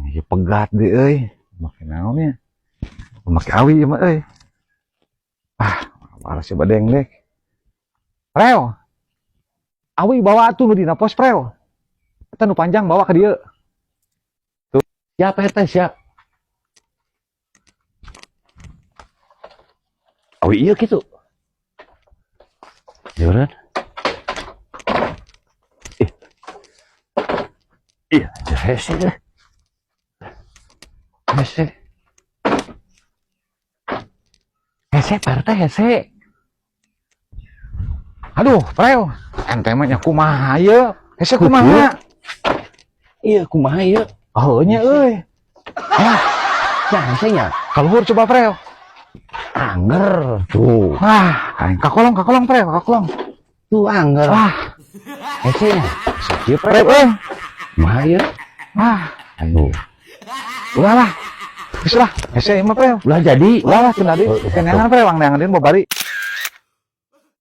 Iya pegat deh euy. Make naon ya? Make awi ieu mah euy. Malas si badeng deh. Preo. Awi bawa atuh nu dina pos preo. Eta nu panjang bawa ke dieu. Tuh, siap eta siap. Awi ieu kitu. Yuran. Iya, hese deh. Hese partai hese. Aduh, Preo, ente mah nya kumaha ieu? Hese kumaha? Iya, kumaha ieu? Oh, nya euy. Ya, hese nya. Kaluhur coba Preo. Anger tuh. Aing kakolong Preo, kakolong. Tuh anger. Hese nya. Ieu Preo euy. Kumaha ieu? Aduh. Ulah lah. Geus lah, hese mah Preo. Ulah jadi. Ulah lah cenah deui. Kenangan Preo, wang neangan babari.